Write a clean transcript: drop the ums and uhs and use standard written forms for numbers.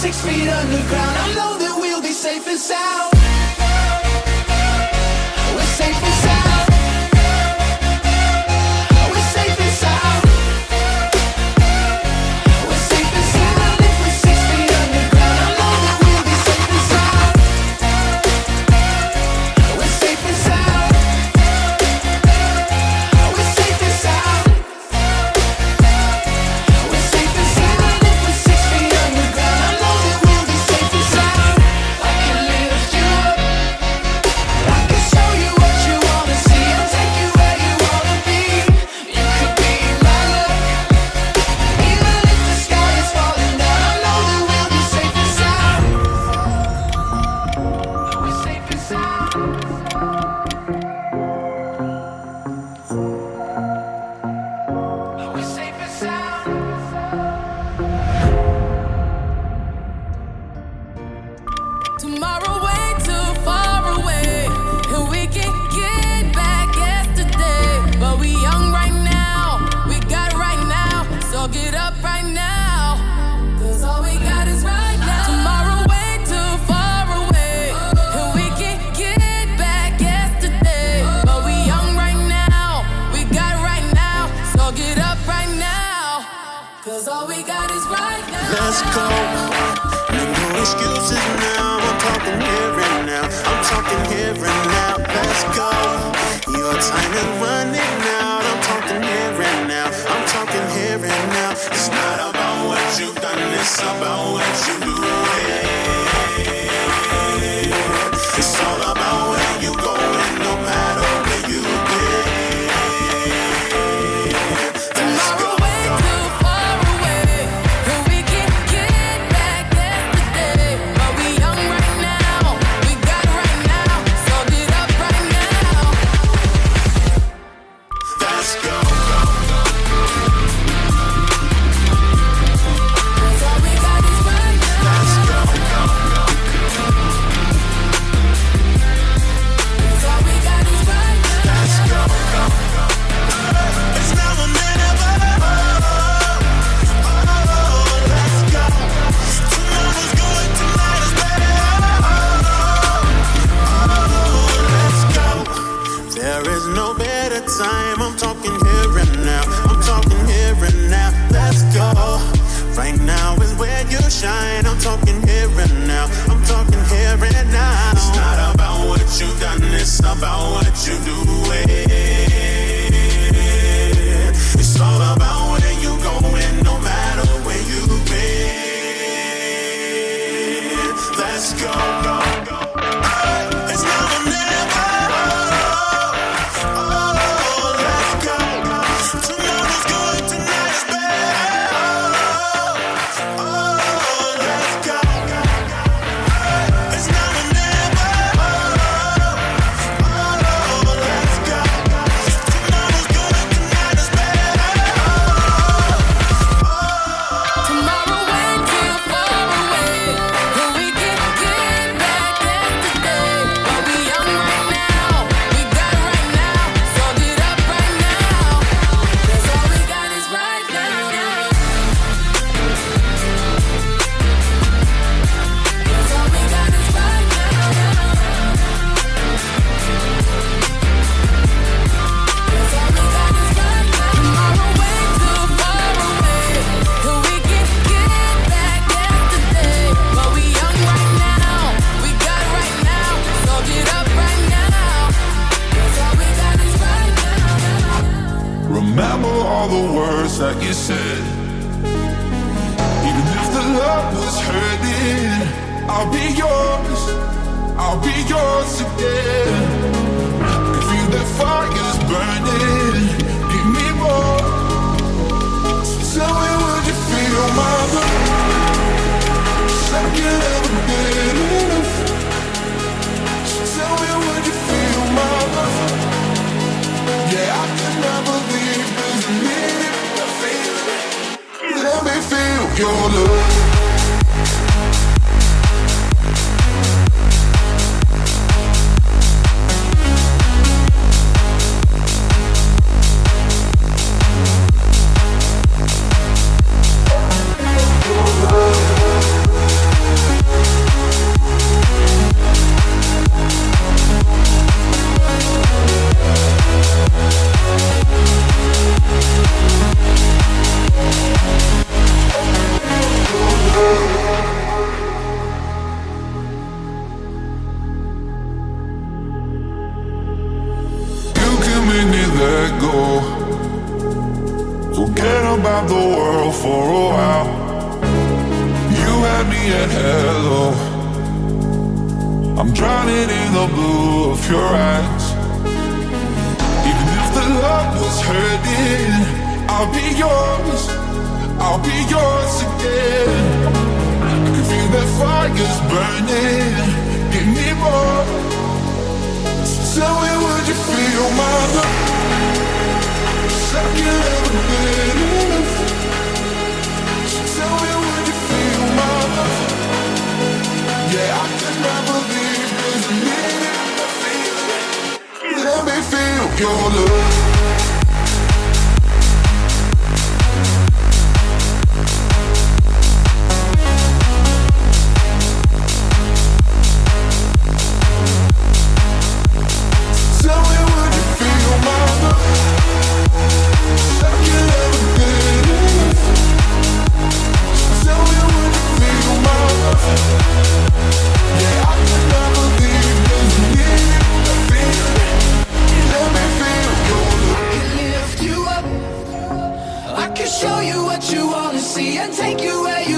6 feet underground. I know that we'll be safe and sound. We're safe and sound. We're safe and sound. We're safe and sound. If we're 6 feet underground, I know that we'll be safe and sound. We're safe and sound. We're safe and sound. We're safe and sound. If we're 6 feet underground, I know that we'll be safe and sound. I can lift you up. I can show you what you wanna see and take you where you wanna be. You could be my luck. Even if the sky is falling down, I know that we'll be safe and sound. We're safe and sound. We're safe and sound. Tomorrow way too far away, and we can get back yesterday. But we young right now, we got right now, so get up right now, 'cause all we got is right now. Tomorrow way too far away, and we can get back yesterday. But we young right now, we got right now, so get up right now, 'cause all we got is right now. Let's go. No excuses now. I'm talking here and now. I'm talking here and now. Let's go. Your time is running out. I'm talking here and now. I'm talking here and now. It's not about what you've done. It's about what you do. It's all about where you going, no matter where you've been. Let's go. Tomorrow way too far away, and we can get back yesterday. But we young right now, we got right now, so get up right now. Let's go. 'Cause all we got is right now. Let's go. 'Cause all we got is right now. Let's go. It's now or never. Let's go. Tomorrow's good, tonight is better. Let's go. There is no better time. I'm talking here and now. I'm talking here and now. Let's go. Right now is where you shine. I'm talking here and now. I'm talking here and now. It's not about what you've done. It's about what you do. It's all about where you going, no matter where you've been. Let's go. It's now or never. Let's go. Tomorrow's good, tonight is better. Let's go. It's now or never. Let's go. Tomorrow's good, tonight is better. Tomorrow way too far away, and we can get back yesterday. But we young right now, we got right now, so get up right now, 'cause all we got is right now. 'Cause all we got is right now. 'Cause all we got is right now. Tomorrow way too far away, and we can get back yesterday. But we young right now, we got right now, so get up right now, 'cause all we got is right now. Remember all the words that you said. Even if the love was hurting, I'll be yours. I'll be yours again. Can feel that fire's burning. Give me more. So tell me, would you feel my love? 'Cause I can never get enough. So tell me, would you feel my love? Yeah, I can never leave this minute. Let me feel your love. Forget about the world for a while. You had me at hello. I'm drowning in the blue of your eyes. Even if the love was hurting, I'll be yours. I'll be yours again. I can feel that fire's burning. Give me more. So tell me, would you feel my love? 'Cause I can never get enough. So tell me, would you feel my love? Yeah, I can never leave 'cause I need it, I feel it. Let me feel your love. Show you what you wanna see and take you where you